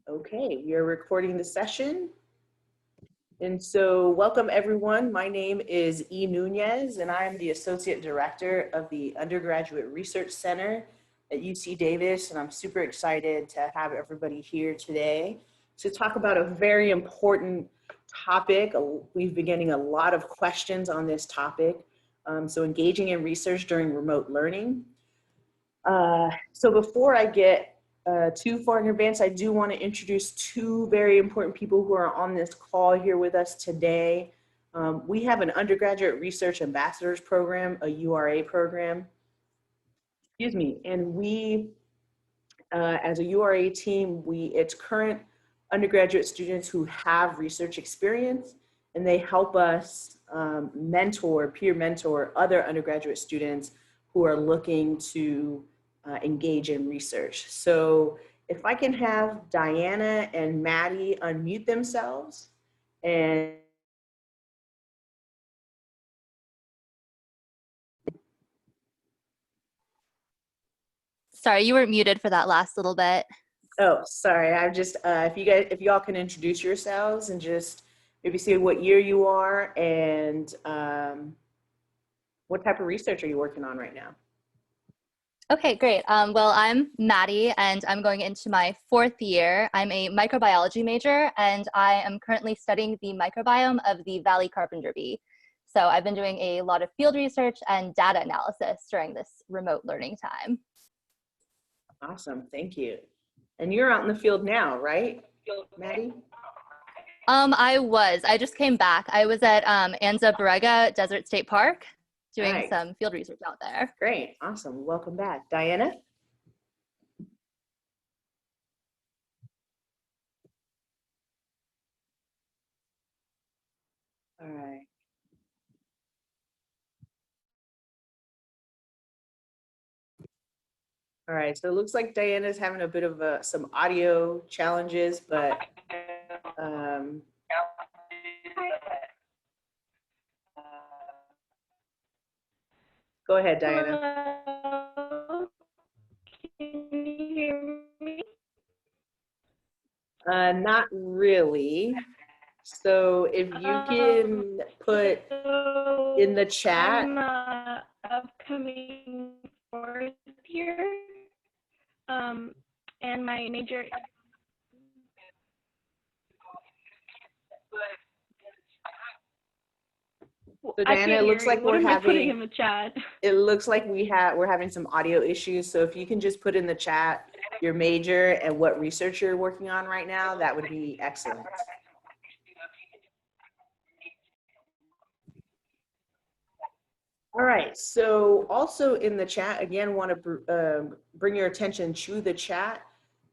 Okay, we are recording the session. And so welcome everyone. My name is E. Nunez and I am the Associate Director of the Undergraduate Research Center at UC Davis. And I'm super excited to have everybody here today to talk about a very important topic. We've been getting a lot of questions on this topic. So engaging in research during remote learning. So before I get too far in advance, I do want to introduce two very important people who are on this call here with us today. We have an Undergraduate Research Ambassadors Program, a URA program, excuse me, and we, as a URA team, it's current undergraduate students who have research experience, and they help us peer mentor other undergraduate students who are looking to engage in research. So if I can have Diana and Maddie unmute themselves and Sorry, you were muted for that last little bit. oh, sorry, I've just, if y'all can introduce yourselves and just maybe say what year you are and what type of research are you working on right now? Okay, great. Well, I'm Maddie, and I'm going into my 4th year. I'm a microbiology major, and I am currently studying the microbiome of the Valley carpenter bee. So I've been doing a lot of field research and data analysis during this remote learning time. Awesome, thank you. And you're out in the field now, right, Maddie? I just came back. I was at Anza Borrega Desert State Park doing some field research out there. Great, awesome, welcome back. Diana? All right. All right, so it looks like Diana's having a bit of some audio challenges, but go ahead, Diana. Hello? Can you hear me? Not really. So if you can put in the chat. I'm upcoming 4th year, and my major. So Diana, it looks like we're having in the chat. It looks like we're having some audio issues. So if you can just put in the chat your major and what research you're working on right now, that would be excellent. All right, so also in the chat, again, want to bring your attention to the chat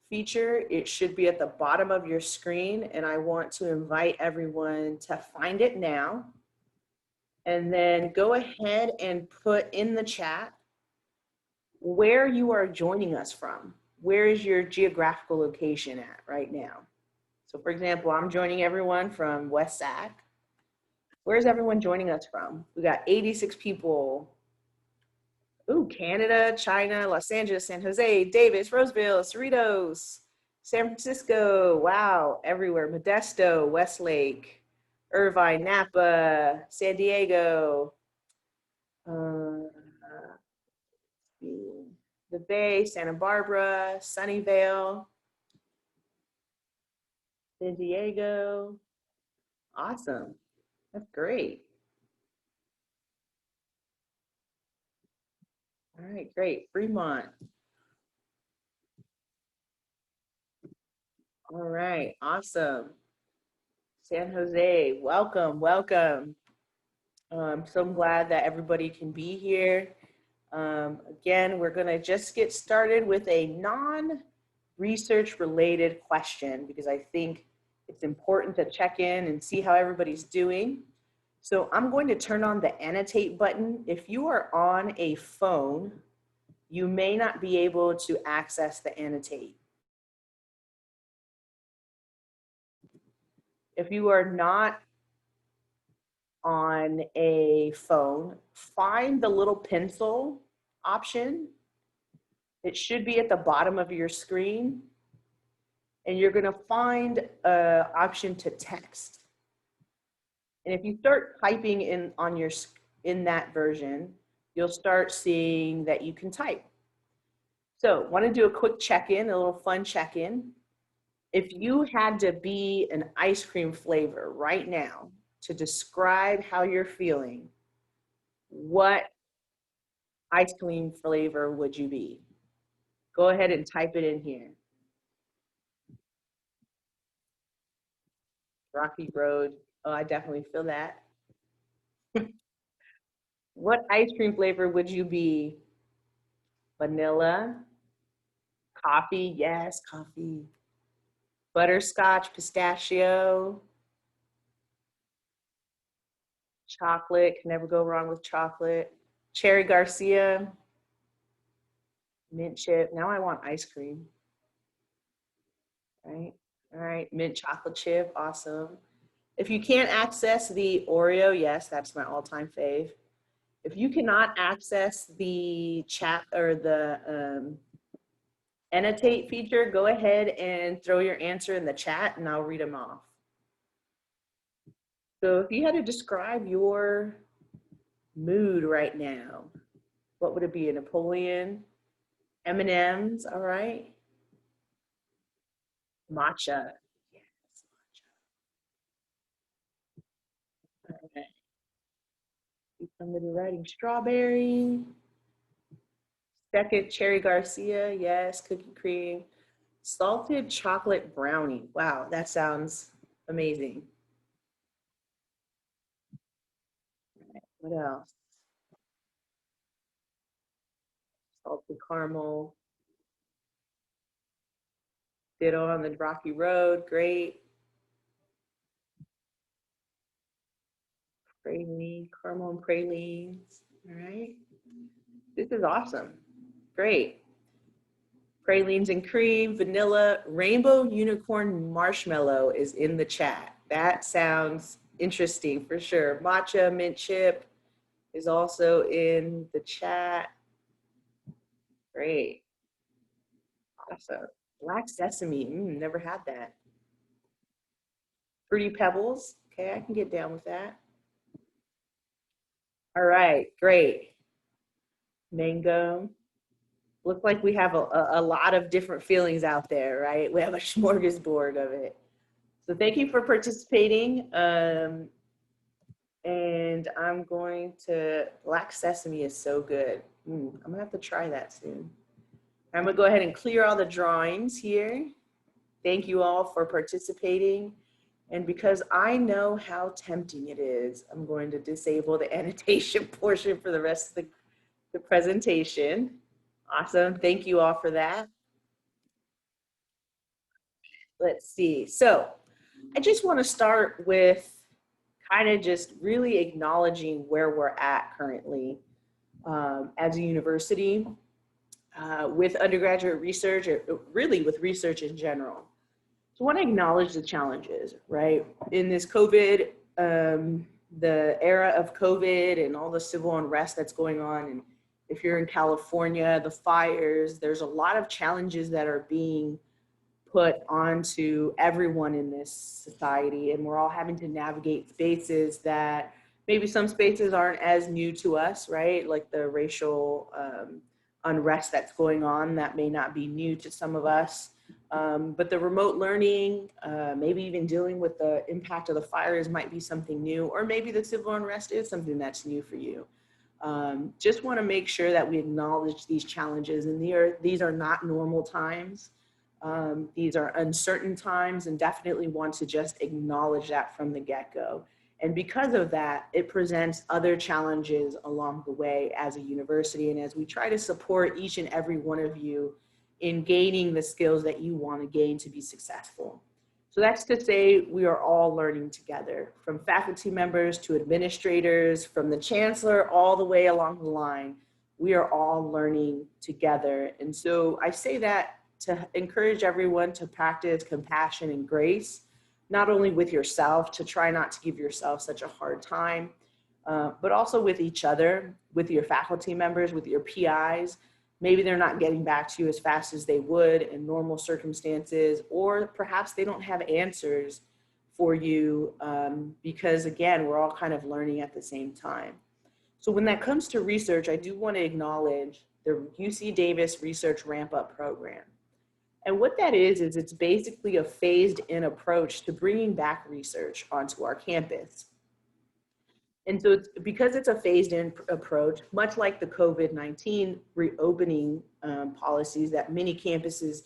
feature. It should be at the bottom of your screen, and I want to invite everyone to find it now. And then go ahead and put in the chat where you are joining us from. Where is your geographical location at right now? So for example, I'm joining everyone from West Sac. Where's everyone joining us from? We got 86 people. Ooh, Canada, China, Los Angeles, San Jose, Davis, Roseville, Cerritos, San Francisco. Wow, everywhere. Modesto, Westlake, Irvine, Napa, San Diego, the Bay, Santa Barbara, Sunnyvale, San Diego. Awesome. That's great. All right, great. Fremont. All right, awesome. San Jose, welcome, welcome. So I'm glad that everybody can be here. Again, we're gonna just get started with a non-research related question because I think it's important to check in and see how everybody's doing. So I'm going to turn on the annotate button. If you are on a phone, you may not be able to access the annotate. If you are not on a phone, find the little pencil option. It should be at the bottom of your screen. and you're gonna find an option to text. And if you start typing in that version, you'll start seeing that you can type. So want to do a quick check-in, a little fun check-in. If you had to be an ice cream flavor right now to describe how you're feeling, what ice cream flavor would you be? Go ahead and type it in here. Rocky Road. Oh, I definitely feel that. What ice cream flavor would you be? Vanilla? Coffee? Yes, coffee. Butterscotch, pistachio, chocolate. Can never go wrong with chocolate. Cherry Garcia, mint chip. Now I want ice cream. Right? All right, mint chocolate chip. Awesome. If you can't access the Oreo, yes, that's my all-time fave. If you cannot access the chat or the annotate feature, go ahead and throw your answer in the chat and I'll read them off. So if you had to describe your mood right now, what would it be? A Napoleon? M&Ms, all right. Matcha. Yes, matcha. All right. Somebody writing strawberry. Second, Cherry Garcia. Yes, cookie cream. Salted chocolate brownie. Wow, that sounds amazing. All right, what else? Salted caramel. Ditto on the Rocky Road. Great. Praline, caramel and pralines. All right. This is awesome. Great. Pralines and cream, vanilla, rainbow unicorn marshmallow is in the chat. That sounds interesting for sure. Matcha mint chip is also in the chat. Great. Awesome. Black sesame, never had that. Fruity pebbles, okay, I can get down with that. All right, great. Mango. Looks like we have a lot of different feelings out there, right? We have a smorgasbord of it. So thank you for participating. And I'm going to, black sesame is so good. I'm gonna have to try that soon. I'm gonna go ahead and clear all the drawings here. Thank you all for participating. And because I know how tempting it is, I'm going to disable the annotation portion for the rest of the presentation. Awesome, thank you all for that. Let's see, so I just wanna start with kind of just really acknowledging where we're at currently as a university with undergraduate research, or really with research in general. So I want to acknowledge the challenges, right? In this COVID, the era of COVID and all the civil unrest that's going on, and if you're in California, the fires, there's a lot of challenges that are being put onto everyone in this society, and we're all having to navigate spaces that maybe some spaces aren't as new to us, right? Like the racial unrest that's going on, that may not be new to some of us. But the remote learning, maybe even dealing with the impact of the fires might be something new, or maybe the civil unrest is something that's new for you. Just want to make sure that we acknowledge these challenges, and these are not normal times. These are uncertain times, and definitely want to just acknowledge that from the get-go. And because of that, it presents other challenges along the way as a university, and as we try to support each and every one of you in gaining the skills that you want to gain to be successful. So that's to say we are all learning together, from faculty members to administrators, from the chancellor all the way along the line. We are all learning together. And so I say that to encourage everyone to practice compassion and grace, not only with yourself, to try not to give yourself such a hard time, but also with each other, with your faculty members, with your PIs, Maybe they're not getting back to you as fast as they would in normal circumstances, or perhaps they don't have answers for you because, again, we're all kind of learning at the same time. So when that comes to research, I do want to acknowledge the UC Davis Research Ramp Up Program. And what that is it's basically a phased in approach to bringing back research onto our campus. And so because it's a phased in approach, much like the COVID-19 reopening policies that many campuses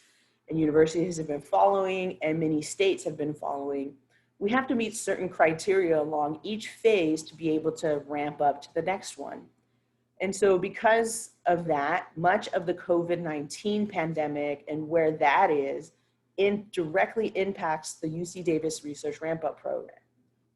and universities have been following and many states have been following, we have to meet certain criteria along each phase to be able to ramp up to the next one. And so because of that, much of the COVID-19 pandemic and where that is directly impacts the UC Davis Research Ramp Up Program.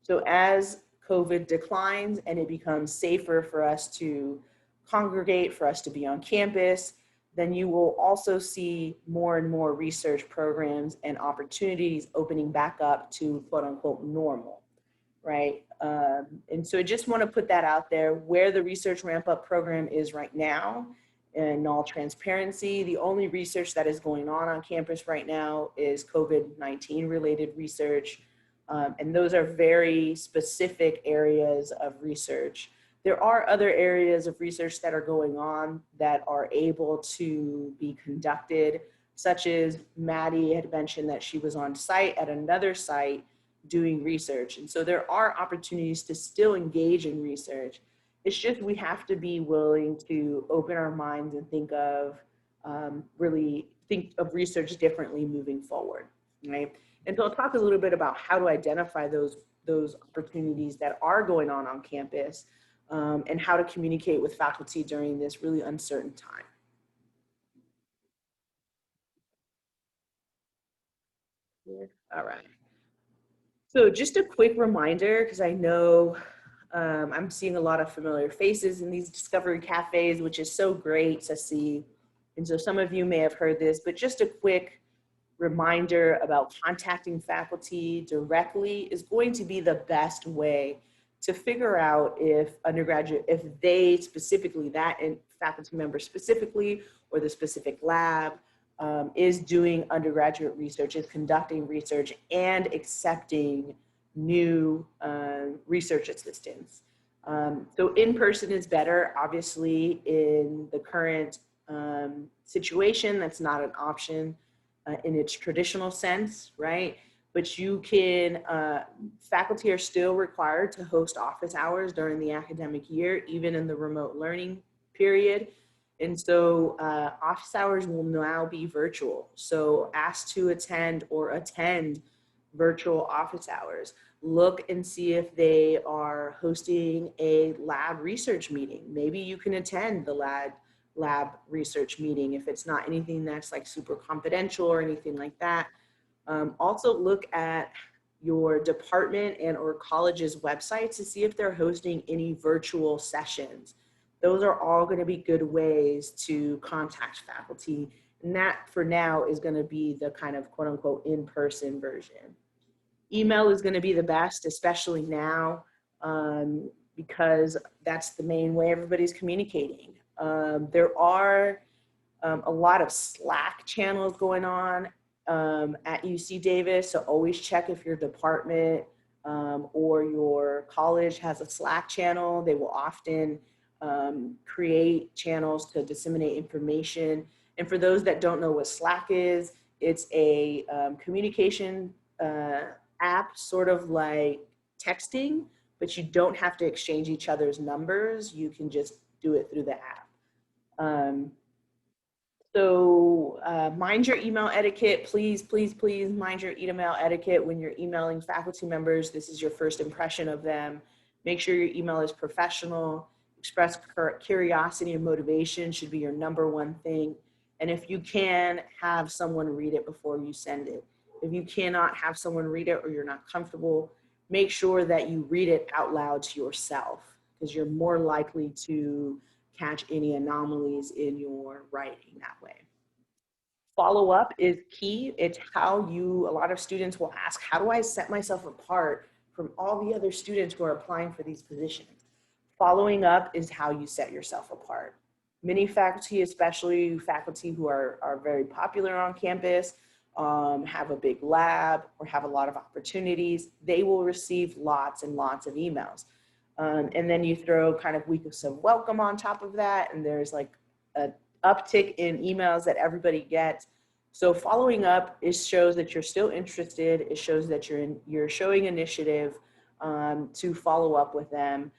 So as COVID declines and it becomes safer for us to congregate, for us to be on campus, then you will also see more and more research programs and opportunities opening back up to quote unquote normal, right? And so I just want to put that out there where the research ramp up program is right now. In all transparency, the only research that is going on campus right now is COVID-19 related research. And those are very specific areas of research. There are other areas of research that are going on that are able to be conducted, such as Maddie had mentioned that she was on site at another site doing research. And so there are opportunities to still engage in research. It's just we have to be willing to open our minds and think of research differently moving forward, right? And so I'll talk a little bit about how to identify those opportunities that are going on campus and how to communicate with faculty during this really uncertain time. All right. So just a quick reminder, because I know I'm seeing a lot of familiar faces in these Discovery Cafes, which is so great to see. And so some of you may have heard this, but just a quick reminder about contacting faculty directly is going to be the best way to figure out if they specifically, that faculty member specifically, or the specific lab is doing undergraduate research, is conducting research and accepting new research assistants. So in person is better, obviously in the current situation, that's not an option in its traditional sense, right? But you can, faculty are still required to host office hours during the academic year, even in the remote learning period. And so office hours will now be virtual. So ask to attend or attend virtual office hours. Look and see if they are hosting a lab research meeting. Maybe you can attend the lab research meeting if it's not anything that's like super confidential or anything like that. Also look at your department and or college's website to see if they're hosting any virtual sessions. Those are all going to be good ways to contact faculty. And that for now is going to be the kind of quote unquote in-person version. Email is going to be the best, especially now, because that's the main way everybody's communicating. There are a lot of Slack channels going on at UC Davis, so always check if your department or your college has a Slack channel. They will often create channels to disseminate information. And for those that don't know what Slack is, it's a communication app, sort of like texting, but you don't have to exchange each other's numbers. You can just do it through the app. So mind your email etiquette. Please, please, please mind your email etiquette when you're emailing faculty members. This is your first impression of them. Make sure your email is professional. Express curiosity and motivation should be your number one thing. And if you can, have someone read it before you send it. If you cannot have someone read it or you're not comfortable, make sure that you read it out loud to yourself, because you're more likely to catch any anomalies in your writing that way. Follow up is key. It's how a lot of students will ask, how do I set myself apart from all the other students who are applying for these positions? Following up is how you set yourself apart. Many faculty, especially faculty who are very popular on campus, have a big lab or have a lot of opportunities, they will receive lots and lots of emails. And then you throw kind of weeks of welcome on top of that, and there's like an uptick in emails that everybody gets. So following up, it shows that you're still interested. It shows that you're showing initiative to follow up with them.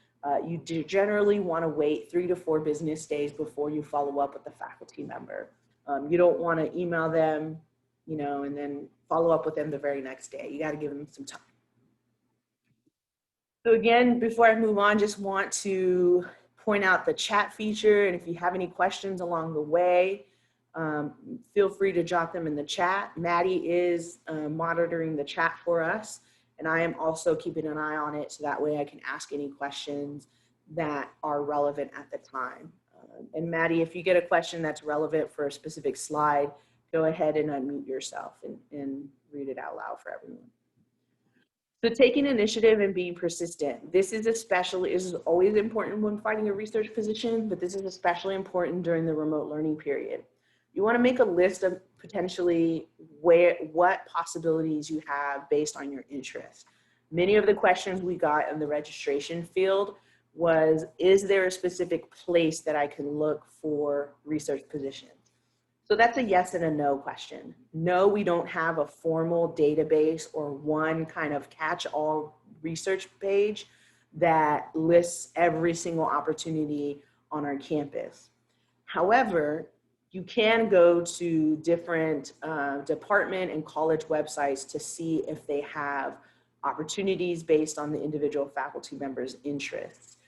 You do generally want to wait 3 to 4 business days before you follow up with the faculty member. You don't want to email them, you know, and then follow up with them the very next day. You got to give them some time. So again, before I move on, just want to point out the chat feature. And if you have any questions along the way, feel free to drop them in the chat. Maddie is monitoring the chat for us, and I am also keeping an eye on it so that way I can ask any questions that are relevant at the time. And Maddie, if you get a question that's relevant for a specific slide, go ahead and unmute yourself and read it out loud for everyone. So taking initiative and being persistent. This is always important when finding a research position, but this is especially important during the remote learning period. You want to make a list of potentially what possibilities you have based on your interest. Many of the questions we got in the registration field was, is there a specific place that I can look for research positions? So that's a yes and a no question. No, we don't have a formal database or one kind of catch-all research page that lists every single opportunity on our campus. However, you can go to different department and college websites to see if they have opportunities based on the individual faculty members' interests.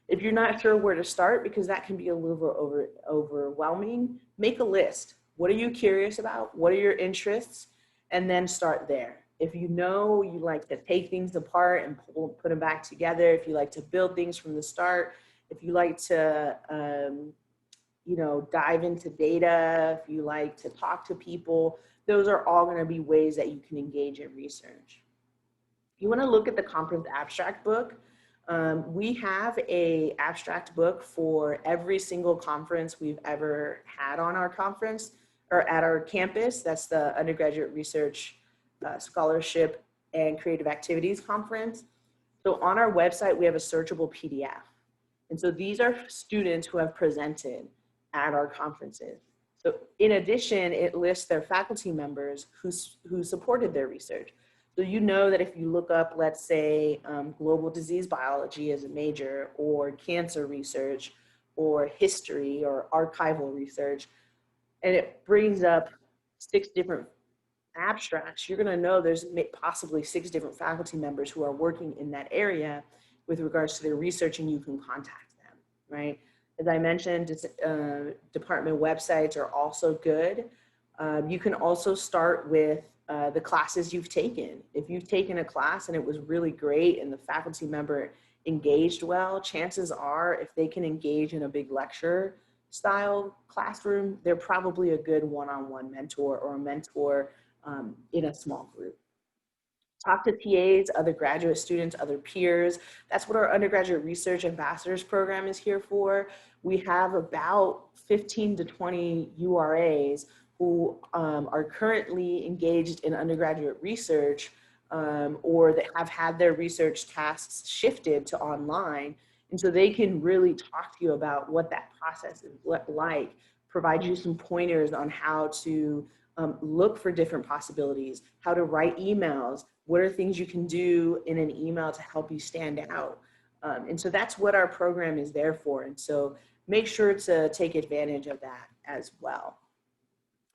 If you're not sure where to start, because that can be a little overwhelming, make a list. What are you curious about? What are your interests? And then start there. If you know you like to take things apart and put them back together, if you like to build things from the start, if you like to you know, dive into data, if you like to talk to people, those are all going to be ways that you can engage in research. You want to look at the conference abstract book. We have an abstract book for every single conference we've ever had on our conference or at our campus. That's the Undergraduate Research Scholarship and Creative Activities Conference. So on our website, we have a searchable PDF. And so these are students who have presented at our conferences. So in addition, it lists their faculty members who supported their research. So you know that if you look up, let's say, global disease biology as a major, or cancer research, or history, or archival research, and it brings up 6 different abstracts, you're gonna know there's possibly 6 different faculty members who are working in that area with regards to their research, and you can contact them, right? As I mentioned, department websites are also good. You can also start with the classes you've taken. If you've taken a class and it was really great and the faculty member engaged well, chances are if they can engage in a big lecture style classroom, they're probably a good one-on-one mentor or a mentor in a small group. Talk to TAs, other graduate students, other peers. That's what our Undergraduate Research Ambassadors Program is here for. We have about 15 to 20 URAs who are currently engaged in undergraduate research or that have had their research tasks shifted to online. And so they can really talk to you about what that process is like, provide you some pointers on how to look for different possibilities, how to write emails, what are things you can do in an email to help you stand out. And so that's what our program is there for. And so make sure to take advantage of that as well.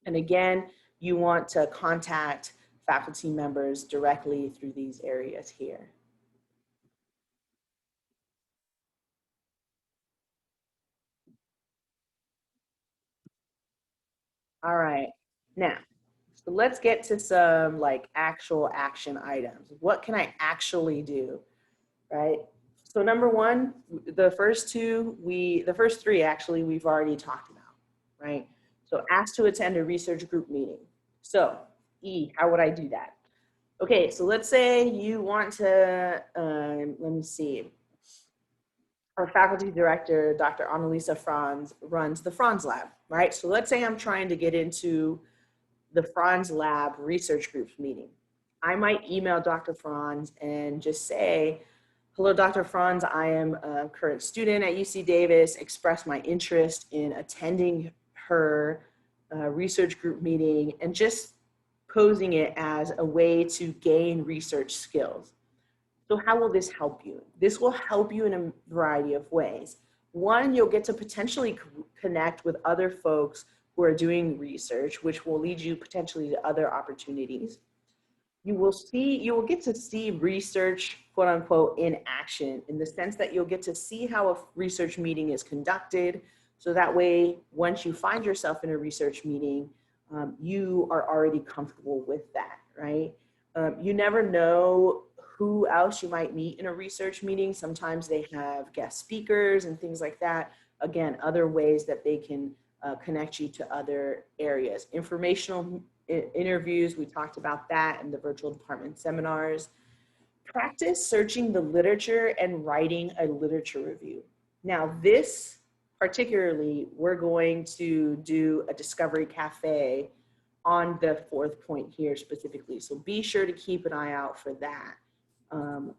And again, you want to contact faculty members directly through these areas here. All right, now, so let's get to some like actual action items. What can I actually do, right? So number one, the first 3 actually we've already talked about, right? So ask to attend a research group meeting. So E, how would I do that? Okay, so let's say you want to, let me see. our faculty director, Dr. Annalisa Franz, runs the Franz Lab, right? So let's say I'm trying to get into the Franz Lab research groups meeting. I might email Dr. Franz and just say, hello, Dr. Franz, I am a current student at UC Davis, express my interest in attending her research group meeting, and just posing it as a way to gain research skills. So how will this help you? This will help you in a variety of ways. One, you'll get to potentially connect with other folks who are doing research, which will lead you potentially to other opportunities. You will get to see research, quote unquote, in action, in the sense that you'll get to see how a research meeting is conducted. So that way, once you find yourself in a research meeting, you are already comfortable with that, right? You never know who else you might meet in a research meeting. Sometimes they have guest speakers and things like that. Again, other ways that they can connect you to other areas. Informational interviews, we talked about that in the virtual department seminars. Practice searching the literature and writing a literature review. Now this particularly, we're going to do a discovery cafe on the fourth point here specifically. So be sure to keep an eye out for that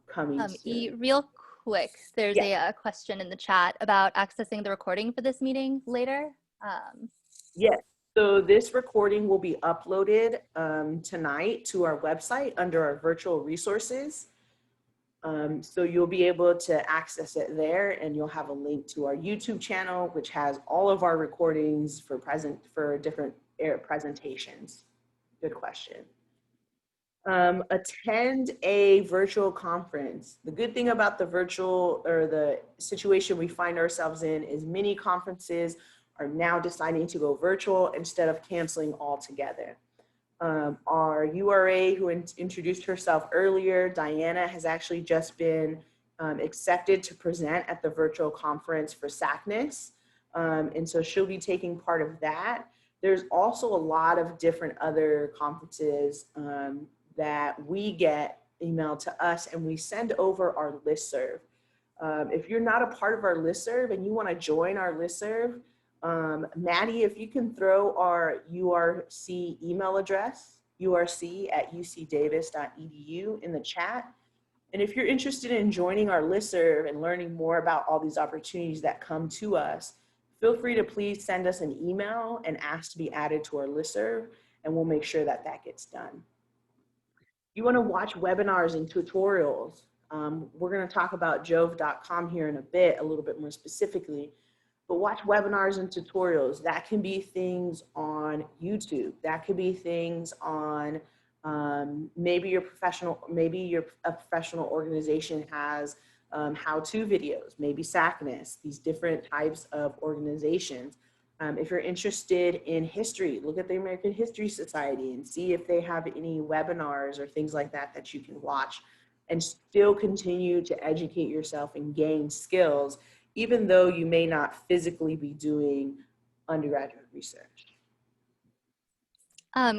coming soon. Real quick, there's Yeah. a question in the chat about accessing the recording for this meeting later. Yes, so this recording will be uploaded tonight to our website under our virtual resources. So you'll be able to access it there, and you'll have a link to our YouTube channel, which has all of our recordings for different presentations. Good question. Attend a virtual conference. The good thing about the virtual or the situation we find ourselves in is many conferences are now deciding to go virtual instead of canceling altogether. Our URA, who introduced herself earlier, Diana, has actually just been accepted to present at the virtual conference for SACNAS. And so she'll be taking part of that. There's also a lot of different other conferences that we get emailed to us, and we send over our listserv. If you're not a part of our listserv and you want to join our listserv, Maddie, if you can throw our URC email address, urc@ucdavis.edu in the chat. And if you're interested in joining our listserv and learning more about all these opportunities that come to us, feel free to please send us an email and ask to be added to our listserv, and we'll make sure that that gets done. You want to watch webinars and tutorials. We're going to talk about jove.com here in a bit, a little bit more specifically, but watch webinars and tutorials. That can be things on YouTube. That could be things on maybe a professional organization has how-to videos, maybe SACNAS, these different types of organizations. If you're interested in history, look at the American History Society and see if they have any webinars or things like that that you can watch and still continue to educate yourself and gain skills, even though you may not physically be doing undergraduate research.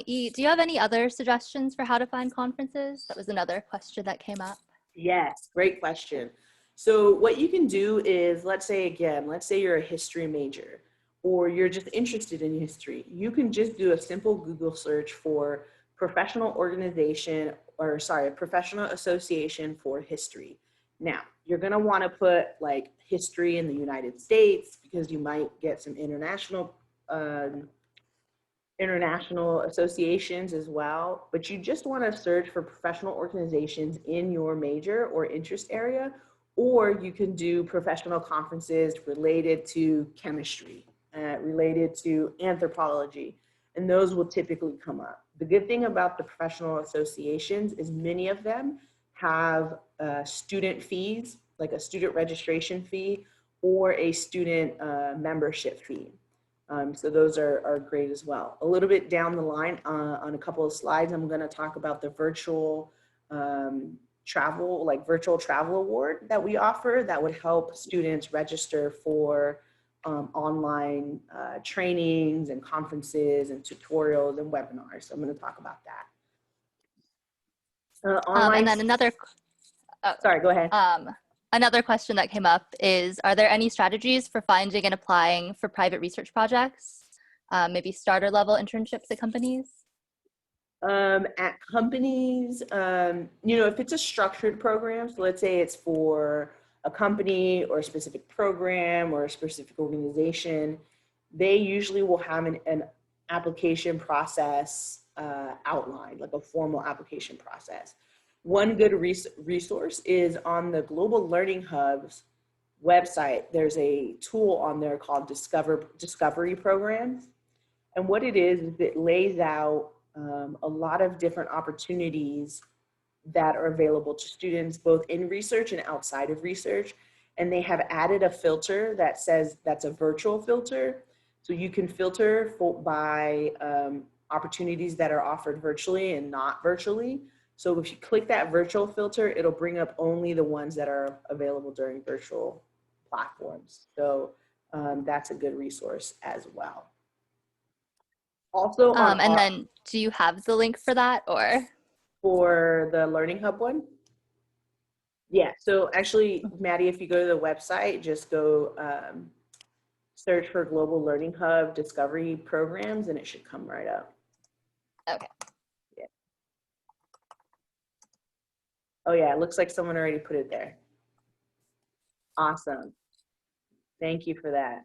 E, do you have any other suggestions for how to find conferences? That was another question that came up. Yes, great question. So what you can do is, let's say you're a history major, or you're just interested in history. You can just do a simple Google search for professional association for history. Now, you're gonna wanna put like history in the United States, because you might get some international associations as well, but you just want to search for professional organizations in your major or interest area, or you can do professional conferences related to chemistry, related to anthropology, and those will typically come up. The good thing about the professional associations is many of them have student fees, like a student registration fee or a student membership fee. So those are great as well. A little bit down the line on a couple of slides, I'm going to talk about the virtual virtual travel award that we offer that would help students register for online trainings and conferences and tutorials and webinars. So I'm going to talk about that. And then another, sorry, go ahead. another question that came up is, are there any strategies for finding and applying for private research projects? Maybe starter level internships at companies? At companies, if it's a structured program, so let's say it's for a company or a specific program or a specific organization, they usually will have an application process outlined, like a formal application process. One good resource is on the Global Learning Hub's website. There's a tool on there called Discovery Programs. And what it is it lays out a lot of different opportunities that are available to students, both in research and outside of research. And they have added a filter that says that's a virtual filter. So you can filter by opportunities that are offered virtually and not virtually. So if you click that virtual filter, it'll bring up only the ones that are available during virtual platforms. So that's a good resource as well. Also and then do you have the link for that, or? For the Learning Hub one? Yeah, so actually, Maddie, if you go to the website, just go search for Global Learning Hub Discovery Programs and it should come right up. Okay. Yeah. Oh yeah, it looks like someone already put it there. Awesome. Thank you for that.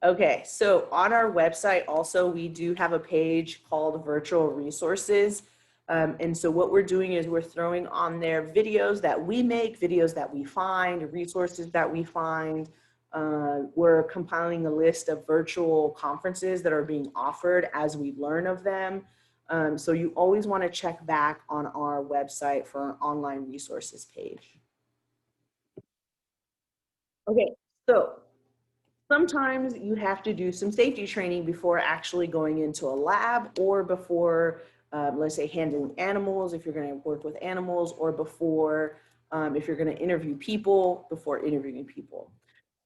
Okay, so on our website also, we do have a page called Virtual Resources. And so what we're doing is we're throwing on there videos that we make, videos that we find, resources that we find. We're compiling a list of virtual conferences that are being offered as we learn of them. So you always want to check back on our website for our online resources page. Okay, so sometimes you have to do some safety training before actually going into a lab or before, let's say, handling animals, if you're going to work with animals, or before, if you're going to interview people, before interviewing people.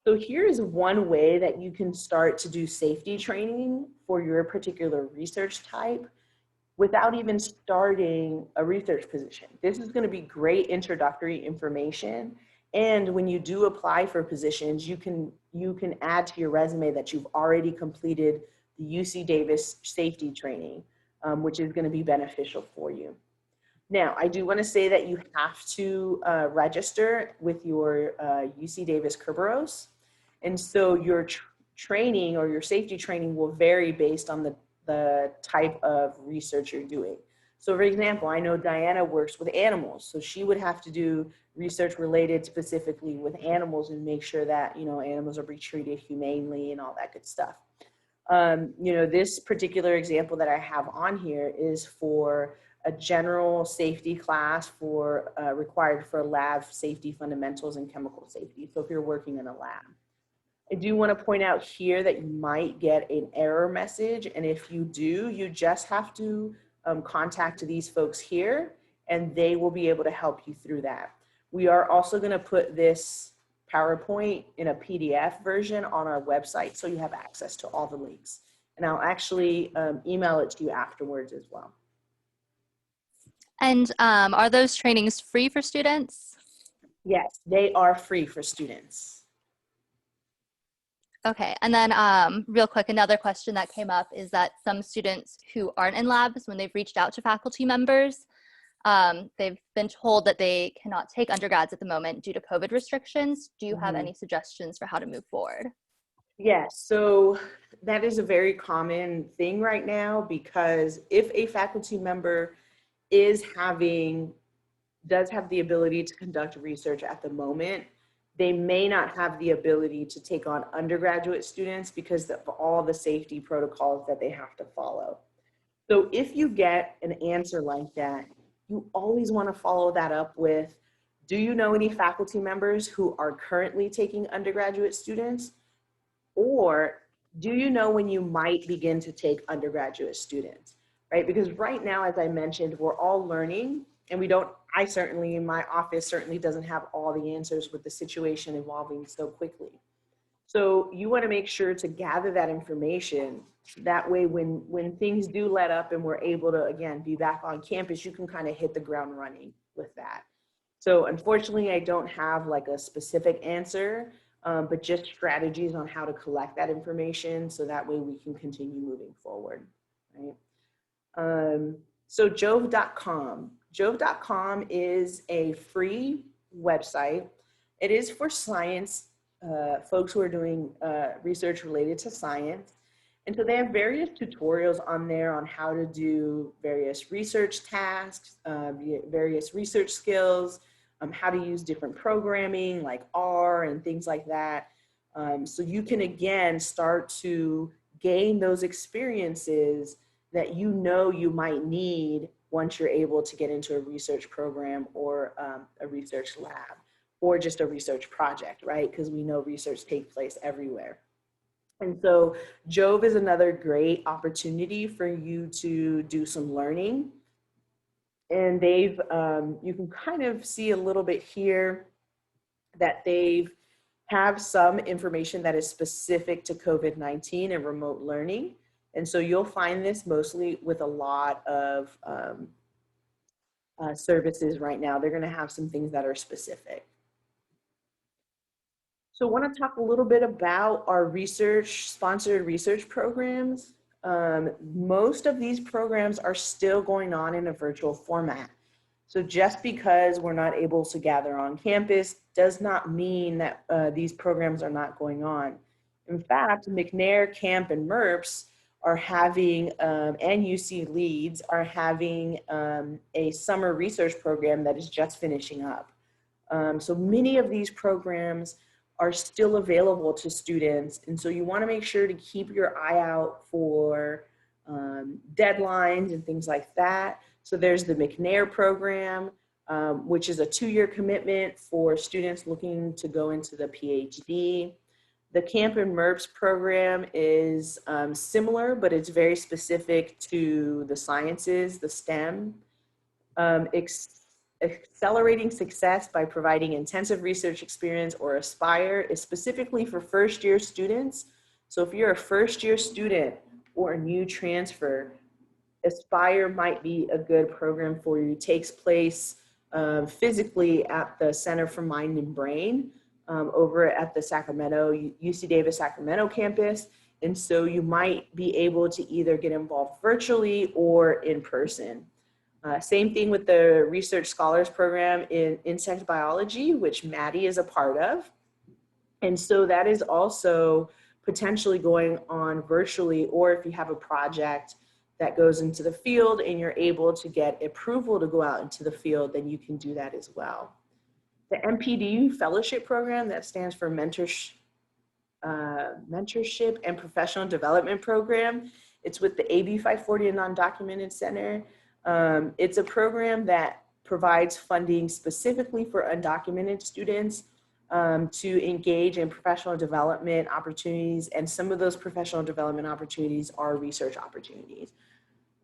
So here's one way that you can start to do safety training for your particular research type without even starting a research position. This is going to be great introductory information. And when you do apply for positions, you can add to your resume that you've already completed the UC Davis safety training, which is going to be beneficial for you. Now, I do want to say that you have to register with your UC Davis Kerberos. And so your training or your safety training will vary based on the type of research you're doing. So for example, I know Diana works with animals, so she would have to do research related specifically with animals and make sure that, animals are being treated humanely and all that good stuff. This particular example that I have on here is for a general safety class for required for lab safety fundamentals and chemical safety. So if you're working in a lab. I do want to point out here that you might get an error message. And if you do, you just have to contact these folks here and they will be able to help you through that. We are also going to put this PowerPoint in a PDF version on our website so you have access to all the links. And I'll actually email it to you afterwards as well. And are those trainings free for students? Yes, they are free for students. Okay, and then real quick, another question that came up is that some students who aren't in labs, when they've reached out to faculty members, they've been told that they cannot take undergrads at the moment due to COVID restrictions. Do you have any suggestions for how to move forward? Yes, so that is a very common thing right now, because if a faculty member does have the ability to conduct research at the moment, they may not have the ability to take on undergraduate students because of all the safety protocols that they have to follow. So if you get an answer like that, you always want to follow that up with, do you know any faculty members who are currently taking undergraduate students? Or do you know when you might begin to take undergraduate students, right? Because right now, as I mentioned, we're all learning, and I certainly, in my office, certainly doesn't have all the answers with the situation evolving so quickly. So you want to make sure to gather that information. That way, when things do let up and we're able to, again, be back on campus, you can kind of hit the ground running with that. So unfortunately, I don't have like a specific answer, but just strategies on how to collect that information so that way we can continue moving forward, right? So Jove.com. Jove.com is a free website. It is for science, folks who are doing research related to science. And so they have various tutorials on there on how to do various research tasks, various research skills, how to use different programming like R and things like that. So you can, again, start to gain those experiences that you know you might need once you're able to get into a research program or a research lab or just a research project, right? Because we know research takes place everywhere. And so Jove is another great opportunity for you to do some learning. And they've, you can kind of see a little bit here that they've have some information that is specific to COVID-19 and remote learning. And so you'll find this mostly with a lot of services right now. They're going to have some things that are specific. So I want to talk a little bit about our sponsored research programs. Most of these programs are still going on in a virtual format. So just because we're not able to gather on campus does not mean that these programs are not going on. In fact, McNair, Camp, and MERPS are having, and UC Leeds are having a summer research program that is just finishing up. So many of these programs are still available to students. And so you wanna make sure to keep your eye out for deadlines and things like that. So there's the McNair program, which is a 2-year commitment for students looking to go into the PhD. The Camp and MERPS program is similar, but it's very specific to the sciences, the STEM. Accelerating Success by Providing Intensive Research Experience, or ASPIRE, is specifically for first-year students. So if you're a first-year student or a new transfer, ASPIRE might be a good program for you. It takes place physically at the Center for Mind and Brain over at the UC Davis Sacramento campus. And so you might be able to either get involved virtually or in person. Same thing with the Research Scholars Program in Insect Biology, which Maddie is a part of. And so that is also potentially going on virtually, or if you have a project that goes into the field and you're able to get approval to go out into the field, then you can do that as well. The MPD Fellowship Program, that stands for Mentorship and Professional Development Program. It's with the AB 540 and Non-Documented Center. It's a program that provides funding specifically for undocumented students to engage in professional development opportunities, and some of those professional development opportunities are research opportunities.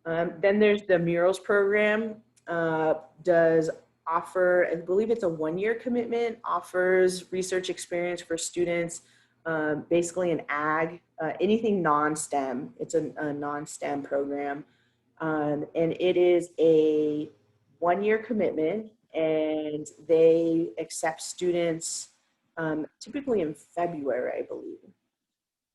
Then there's the Murals program, does offer, I believe it's a 1-year commitment, offers research experience for students, basically in ag, anything non-STEM. It's a non-STEM program. And it is a 1-year commitment, and they accept students typically in February, I believe.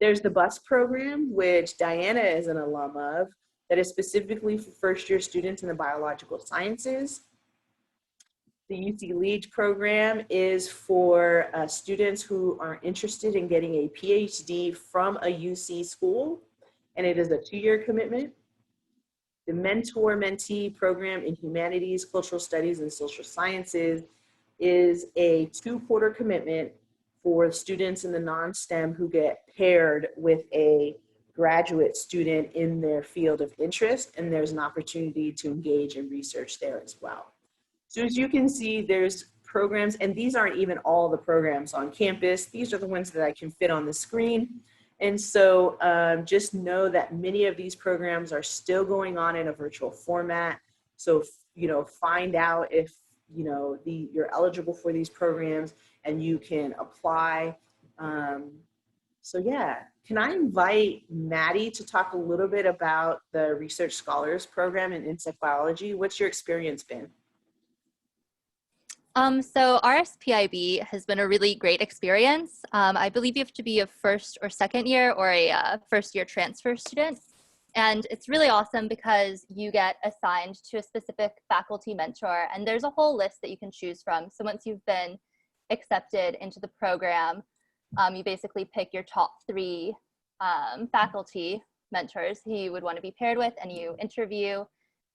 There's the BUS program, which Diana is an alum of, that is specifically for first-year students in the biological sciences. The UC Leeds program is for students who are interested in getting a PhD from a UC school, and it is a 2-year commitment. The Mentor-Mentee program in Humanities, Cultural Studies, and Social Sciences is a 2-quarter commitment for students in the non-STEM who get paired with a graduate student in their field of interest, and there's an opportunity to engage in research there as well. So as you can see, there's programs, and these aren't even all the programs on campus. These are the ones that I can fit on the screen. And so just know that many of these programs are still going on in a virtual format. So, find out if, you're eligible for these programs and you can apply. So yeah, can I invite Maddie to talk a little bit about the Research Scholars Program in Insect Biology? What's your experience been? So RSPIB has been a really great experience. I believe you have to be a first or second year or a first year transfer student. And it's really awesome because you get assigned to a specific faculty mentor, and there's a whole list that you can choose from. So once you've been accepted into the program, you basically pick your top 3 faculty mentors who you would want to be paired with, and you interview,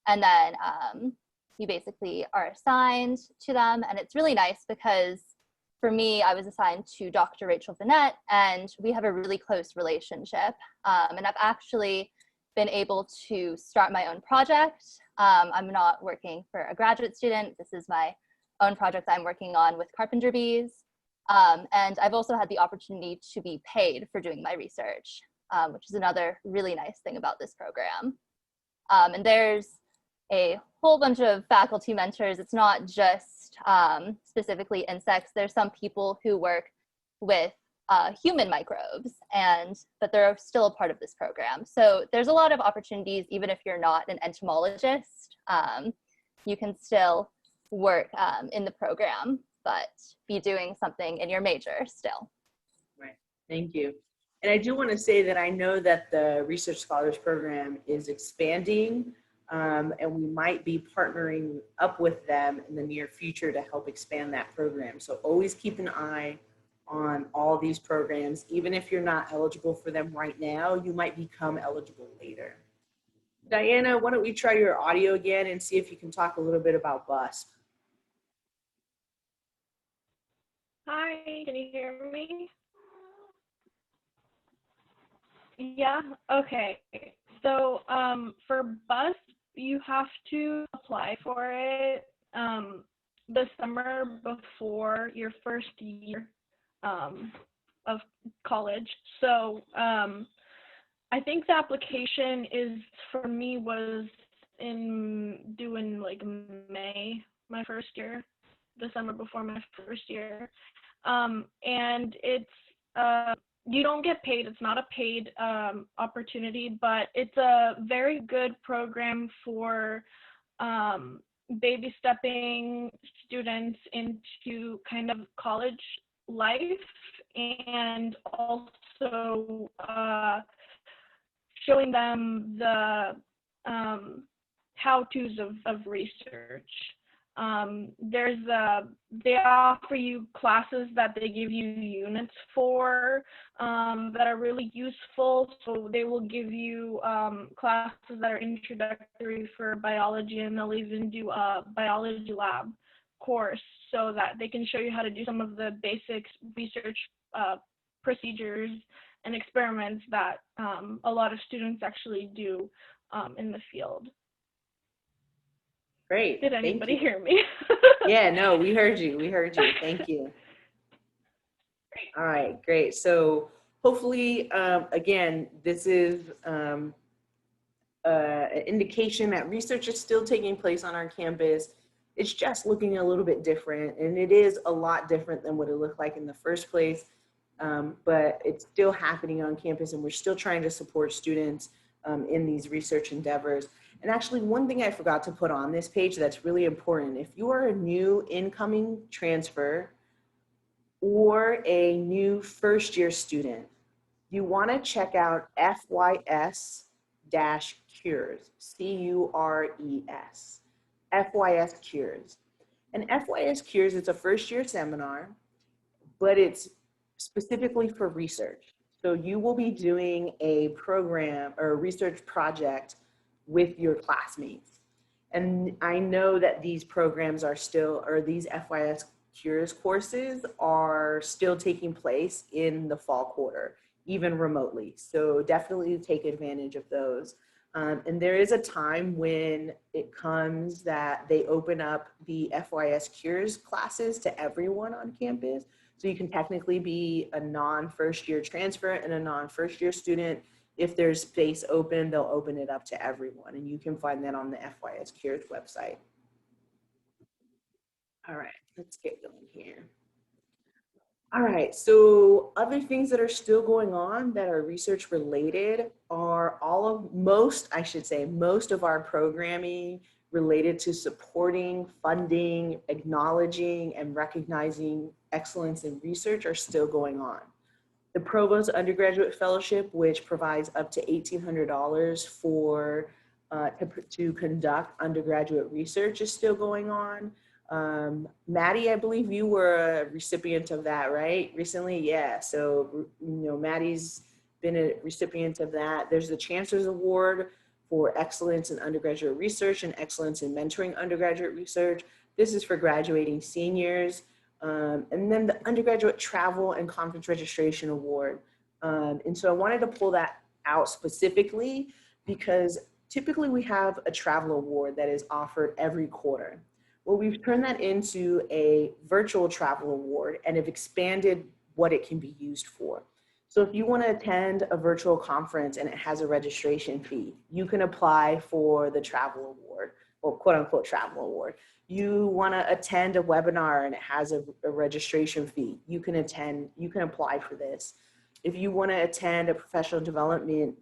and then you basically are assigned to them. And it's really nice because for me, I was assigned to Dr. Rachel Vanette, and we have a really close relationship. And I've actually been able to start my own project. I'm not working for a graduate student. This is my own project I'm working on with carpenter bees. And I've also had the opportunity to be paid for doing my research, which is another really nice thing about this program. And there's a whole bunch of faculty mentors. It's not just specifically insects. There's some people who work with human microbes, but they're still a part of this program. So there's a lot of opportunities, even if you're not an entomologist. You can still work in the program, but be doing something in your major still. Right, thank you. And I do want to say that I know that the Research Scholars Program is expanding, and we might be partnering up with them in the near future to help expand that program. So always keep an eye on all these programs. Even if you're not eligible for them right now, you might become eligible later. Diana, why don't we try your audio again and see if you can talk a little bit about BUSP. Hi, can you hear me? Yeah, okay. So for BUS, you have to apply for it the summer before your first year of college. So I think the application for me was due in like May, my first year, the summer before my first year. And it's you don't get paid. It's not a paid opportunity, but it's a very good program for baby stepping students into kind of college life, and also showing them the how-tos of research. They offer you classes that they give you units for that are really useful. So they will give you classes that are introductory for biology, and they'll even do a biology lab course so that they can show you how to do some of the basic research procedures and experiments that a lot of students actually do in the field. Great. Did anybody hear me? Yeah, no, we heard you. We heard you. Thank you. All right, great. So hopefully, again, this is an indication that research is still taking place on our campus. It's just looking a little bit different, and it is a lot different than what it looked like in the first place. But it's still happening on campus, and we're still trying to support students in these research endeavors. And actually, one thing I forgot to put on this page that's really important: if you are a new incoming transfer or a new first-year student, you want to check out FYS-Cures, C-U-R-E-S, FYS Cures. And FYS Cures, it's a first-year seminar, but it's specifically for research. So you will be doing a program or a research project with your classmates. And I know that these programs are still, or these FYS Cures courses are still taking place in the fall quarter, even remotely. So definitely take advantage of those. And there is a time when it comes that they open up the FYS Cures classes to everyone on campus. So you can technically be a non-first year transfer and a non-first year student. If there's space open, they'll open it up to everyone. And you can find that on the FYS Cures website. All right, let's get going here. All right, so other things that are still going on that are research related are most of our programming related to supporting, funding, acknowledging, and recognizing excellence in research are still going on. The Provost Undergraduate Fellowship, which provides up to $1,800 for to conduct undergraduate research, is still going on. Maddie, I believe you were a recipient of that, right? Recently, yeah. So, Maddie's been a recipient of that. There's the Chancellor's Award for excellence in undergraduate research and excellence in mentoring undergraduate research. This is for graduating seniors. And then the Undergraduate Travel and Conference Registration Award. And so I wanted to pull that out specifically because typically we have a travel award that is offered every quarter. Well, we've turned that into a virtual travel award and have expanded what it can be used for. So if you want to attend a virtual conference and it has a registration fee, you can apply for the travel award, or quote unquote travel award. You want to attend a webinar and it has a registration fee, you can apply for this. If you want to attend a professional development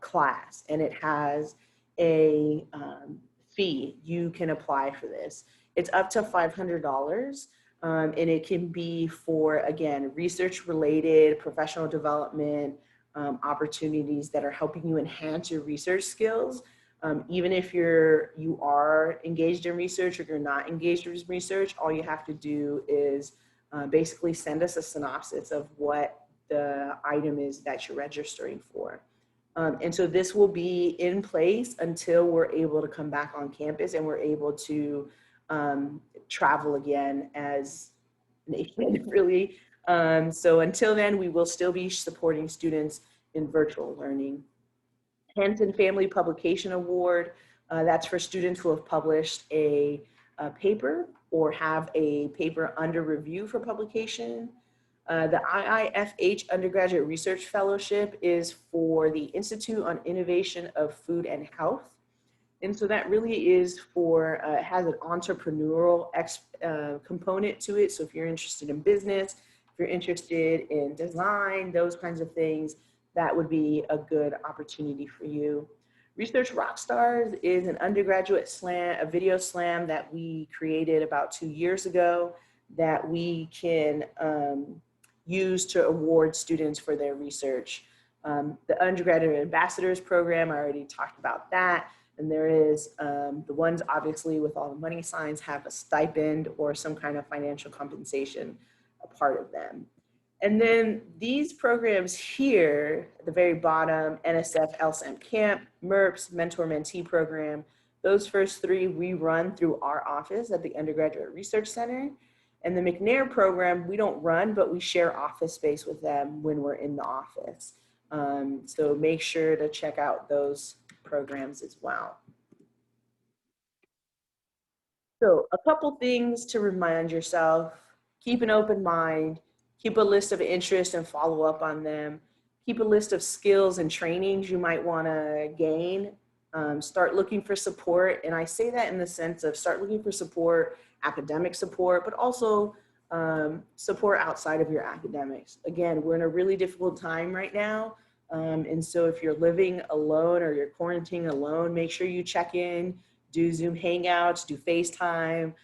class and it has a fee, you can apply for this. It's up to $500. And it can be for, again, research-related professional development opportunities that are helping you enhance your research skills. Even if you are engaged in research or you're not engaged in research, all you have to do is basically send us a synopsis of what the item is that you're registering for. And so this will be in place until we're able to come back on campus and we're able to travel again as a nation, really. So until then, we will still be supporting students in virtual learning. Hanson Family Publication Award, that's for students who have published a paper or have a paper under review for publication. The IIFH Undergraduate Research Fellowship is for the Institute on Innovation of Food and Health. And so that really is for, it has an entrepreneurial component to it. So if you're interested in business, if you're interested in design, those kinds of things, that would be a good opportunity for you. Research Rockstars is an undergraduate slam, a video slam that we created about 2 years ago that we can use to award students for their research. The Undergraduate Ambassadors Program, I already talked about that. And there is the ones obviously with all the money signs have a stipend or some kind of financial compensation a part of them. And then these programs here at the very bottom, NSF, LSAM Camp, MERPS, Mentor Mentee Program, those first three we run through our office at the Undergraduate Research Center. And the McNair program, we don't run, but we share office space with them when we're in the office. So make sure to check out those programs as well. So a couple things to remind yourself: keep an open mind, keep a list of interests and follow up on them, keep a list of skills and trainings you might want to gain, start looking for support. And I say that in the sense of start looking for support, academic support, but also support outside of your academics. Again, we're in a really difficult time right now. And so if you're living alone or you're quarantining alone, make sure you check in, do Zoom Hangouts, do FaceTime,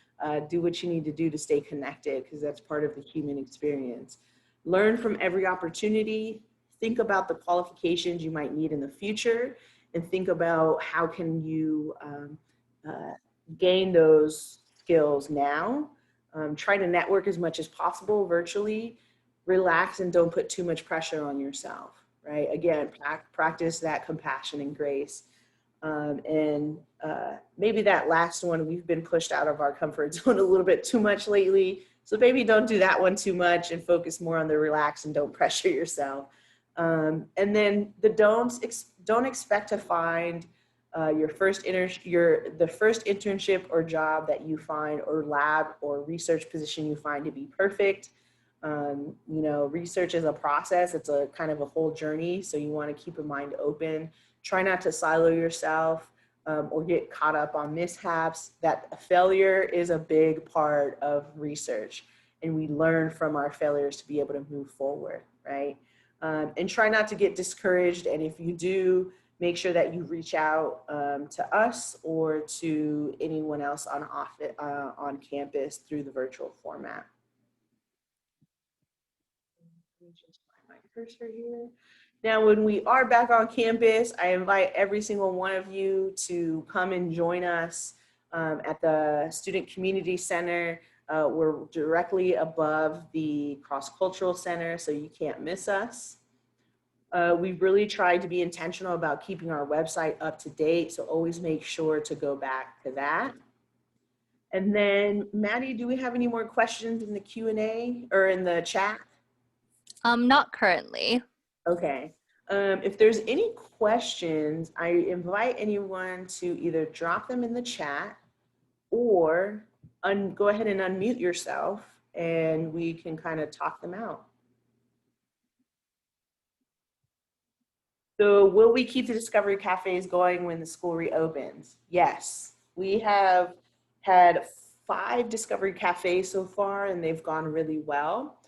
do what you need to do to stay connected, because that's part of the human experience. Learn from every opportunity. Think about the qualifications you might need in the future, and think about how can you gain those skills now. Try to network as much as possible virtually. Relax and don't put too much pressure on yourself. Right? Again, practice that compassion and grace. Maybe that last one, we've been pushed out of our comfort zone a little bit too much lately. So maybe don't do that one too much and focus more on the relax and don't pressure yourself. And then the don't expect to find the first internship or job that you find, or lab or research position you find to be perfect. Research is a process. It's a kind of a whole journey. So you want to keep a mind open. Try not to silo yourself or get caught up on mishaps. That failure is a big part of research, and we learn from our failures to be able to move forward, right? And try not to get discouraged. And if you do make sure that you reach out to us or to anyone else on campus through the virtual format. Let me just find my cursor here. Now, when we are back on campus, I invite every single one of you to come and join us at the Student Community Center. We're directly above the Cross-Cultural Center, so you can't miss us. We've really tried to be intentional about keeping our website up to date, so always make sure to go back to that. And then, Maddie, do we have any more questions in the Q&A or in the chat? Not currently. Okay. If there's any questions, I invite anyone to either drop them in the chat or go ahead and unmute yourself and we can kind of talk them out. So will we keep the Discovery Cafes going when the school reopens? Yes. We have had 5 Discovery Cafes so far and they've gone really well.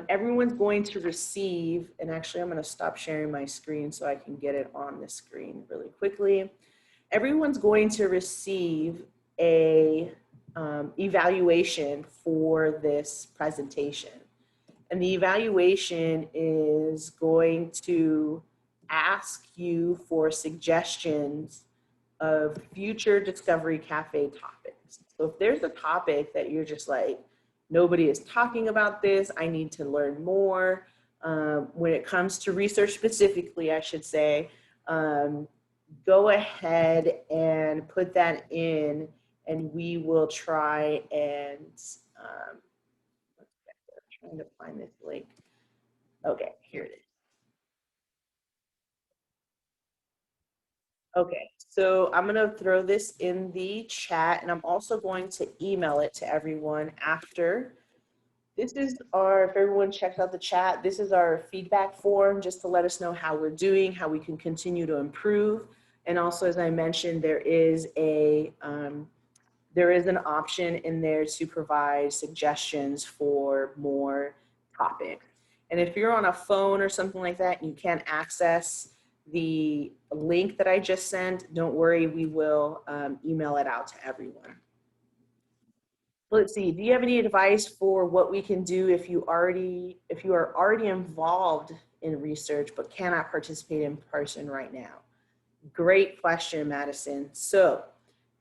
Everyone's going to receive, and actually I'm going to stop sharing my screen so I can get it on the screen really quickly. Everyone's going to receive a evaluation for this presentation. And the evaluation is going to ask you for suggestions of future Discovery Cafe topics. So if there's a topic that you're just like, nobody is talking about this, I need to learn more. When it comes to research specifically, I should say, go ahead and put that in and we will try and, I'm trying to find this link. Okay, here it is. Okay, so I'm gonna throw this in the chat and I'm also going to email it to everyone after. This is our, if everyone checks out the chat, this is our feedback form just to let us know how we're doing, how we can continue to improve. And also, as I mentioned, there is an option in there to provide suggestions for more topics. And if you're on a phone or something like that and you can't access the link that I just sent, don't worry, we will email it out to everyone. Let's see, do you have any advice for what we can do if you are already involved in research but cannot participate in person right now? Great question, Madison. So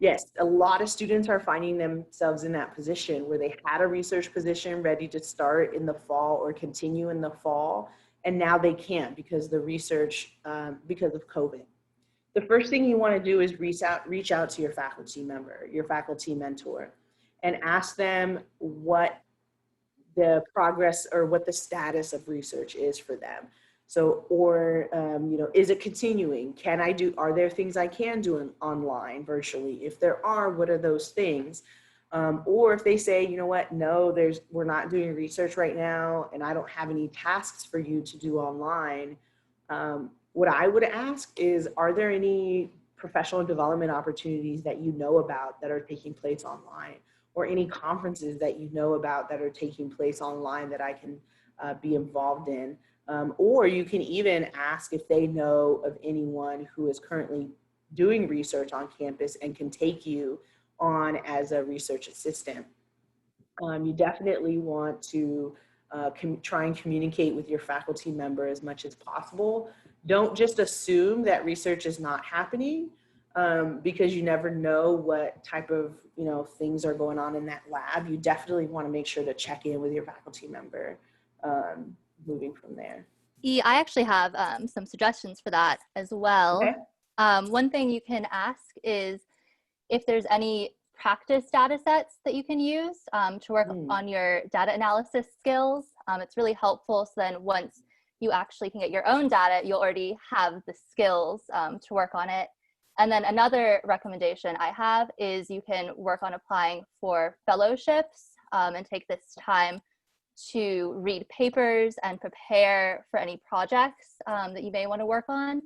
yes, a lot of students are finding themselves in that position where they had a research position ready to start in the fall or continue in the fall, and now they can't because the research, because of COVID. The first thing you want to do is reach out to your faculty member, your faculty mentor, and ask them what the progress or what the status of research is for them. So, or, is it continuing? Are there things I can do online virtually? If there are, what are those things? Or if they say, you know what, no, we're not doing research right now and I don't have any tasks for you to do online. What I would ask is, are there any professional development opportunities that you know about that are taking place online? Or any conferences that you know about that are taking place online that I can be involved in. Or you can even ask if they know of anyone who is currently doing research on campus and can take you on as a research assistant. You definitely want to try and communicate with your faculty member as much as possible. Don't just assume that research is not happening. Because you never know what type of things are going on in that lab. You definitely want to make sure to check in with your faculty member moving from there. I actually have some suggestions for that as well. Okay. One thing you can ask is if there's any practice data sets that you can use to work on your data analysis skills. It's really helpful, so then once you actually can get your own data, you'll already have the skills to work on it. And then another recommendation I have is you can work on applying for fellowships and take this time to read papers and prepare for any projects that you may want to work on.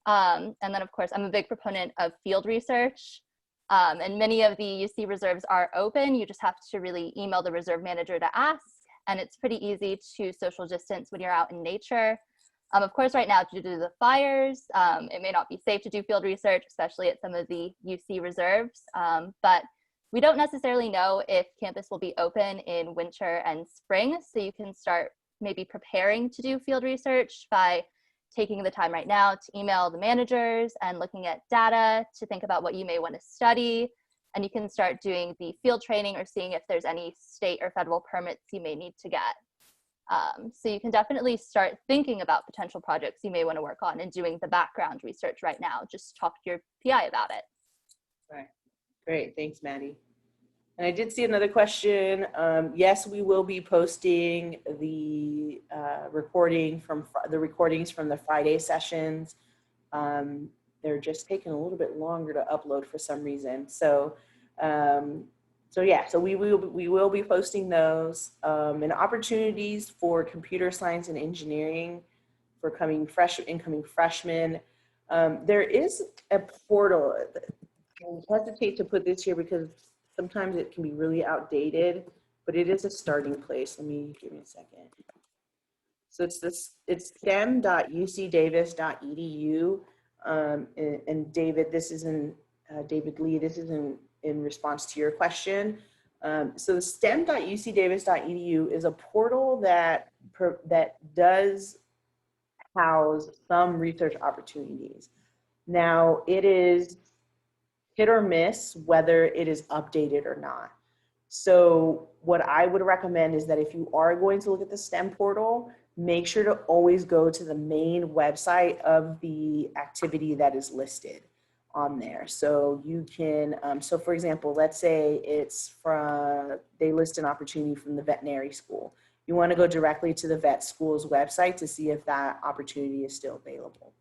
And then, of course, I'm a big proponent of field research. And many of the UC reserves are open. You just have to really email the reserve manager to ask. And it's pretty easy to social distance when you're out in nature. Of course, right now, due to the fires, it may not be safe to do field research, especially at some of the UC reserves. But we don't necessarily know if campus will be open in winter and spring. So you can start maybe preparing to do field research by taking the time right now to email the managers and looking at data to think about what you may want to study. And you can start doing the field training or seeing if there's any state or federal permits you may need to get. So you can definitely start thinking about potential projects you may want to work on and doing the background research right now. Just talk to your PI about it. Right. Great. Thanks, Maddie. And I did see another question. Yes, we will be posting the recordings from the Friday sessions. They're just taking a little bit longer to upload for some reason. So we will be posting those, and opportunities for computer science and engineering for incoming freshmen. There is a portal. I hesitate to put this here because sometimes it can be really outdated, but it is a starting place. Give me a second. So it's stem.ucdavis.edu. And David, David Lee, this is in response to your question. So the stem.ucdavis.edu is a portal that does house some research opportunities. Now, it is hit or miss whether it is updated or not. So what I would recommend is that if you are going to look at the STEM portal, make sure to always go to the main website of the activity that is listed on there. So you can, so for example, let's say they list an opportunity from the veterinary school. You want to go directly to the vet school's website to see if that opportunity is still available.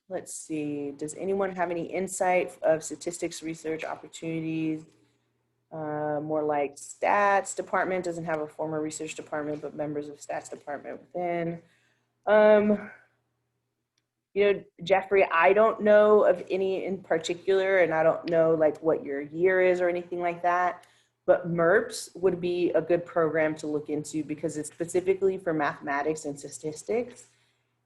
Let's see, does anyone have any insight of statistics research opportunities? More like stats department doesn't have a former research department, but members of stats department within. Jeffrey, I don't know of any in particular, and I don't know like what your year is or anything like that, but MERPS would be a good program to look into because it's specifically for mathematics and statistics.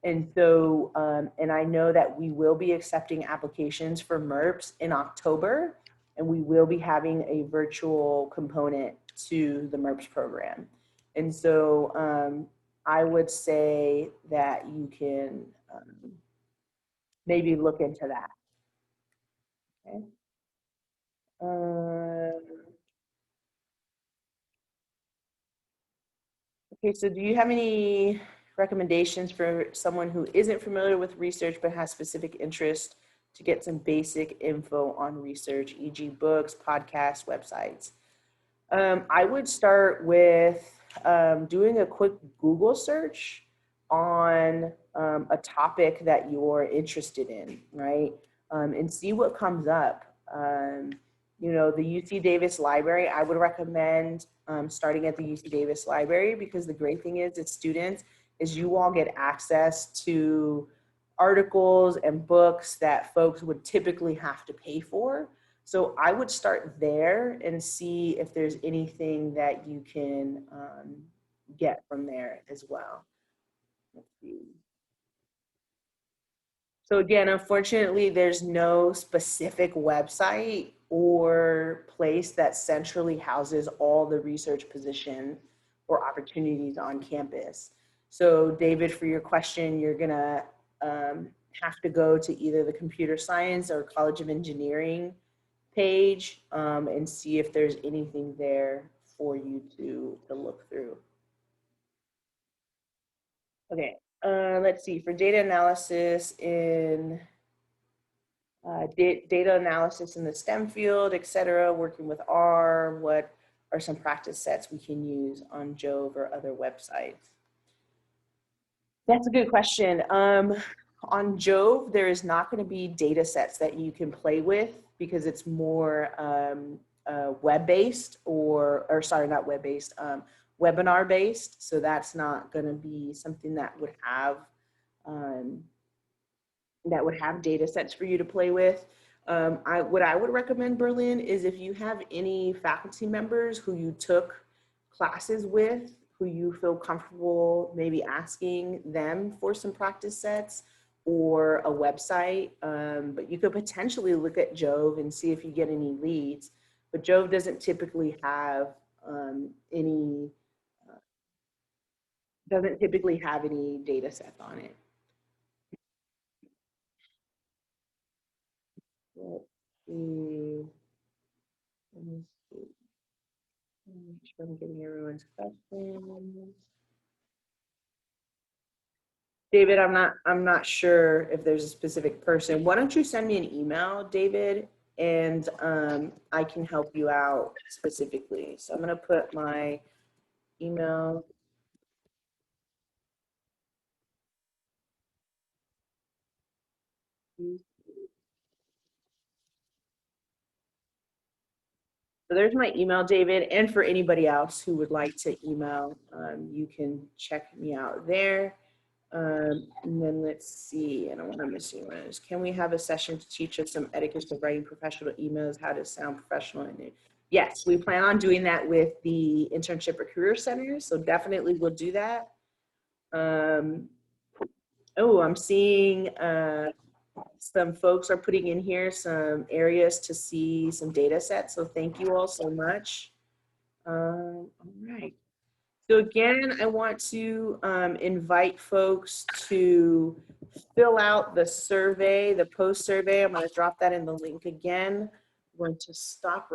And so, and I know that we will be accepting applications for MERPS in October, and we will be having a virtual component to the MERPS program. And so I would say that you can maybe look into that. Okay. Okay, so do you have any recommendations for someone who isn't familiar with research but has specific interest to get some basic info on research, e.g. books, podcasts, websites? I would start with doing a quick Google search on a topic that you're interested in, right? And see what comes up. The UC Davis Library, I would recommend starting at the UC Davis Library because the great thing is as students is you all get access to articles and books that folks would typically have to pay for. So I would start there and see if there's anything that you can get from there as well. Let's see. So again, unfortunately, there's no specific website or place that centrally houses all the research positions or opportunities on campus. So David, for your question, you're gonna have to go to either the computer science or College of Engineering page and see if there's anything there for you to look through. Okay, let's see, for data analysis in data analysis in the STEM field, et cetera, working with R, what are some practice sets we can use on Jove or other websites? That's a good question. On Jove, there is not going to be data sets that you can play with because it's more web-based or sorry, not web-based, webinar-based. So that's not going to be something that would have data sets for you to play with. What I would recommend, Berlin, is if you have any faculty members who you took classes with who you feel comfortable maybe asking them for some practice sets or a website. But you could potentially look at Jove and see if you get any leads. But Jove doesn't typically have any data sets on it. Let's see. Let me see. Make sure I'm getting everyone's questions. David, I'm not sure if there's a specific person. Why don't you send me an email, David, and I can help you out specifically. So I'm gonna put my email. So there's my email, David, and for anybody else who would like to email, you can check me out there. And then let's see, I don't want to miss any ones. Can we have a session to teach us some etiquette of writing professional emails, how to sound professional in it? Yes, we plan on doing that with the internship or career centers, so definitely we'll do that. Oh, I'm seeing some folks are putting in here some areas to see some data sets, so thank you all so much. All right. So again, I want to invite folks to fill out the survey, the post survey. I'm going to drop that in the link again. I'm going to stop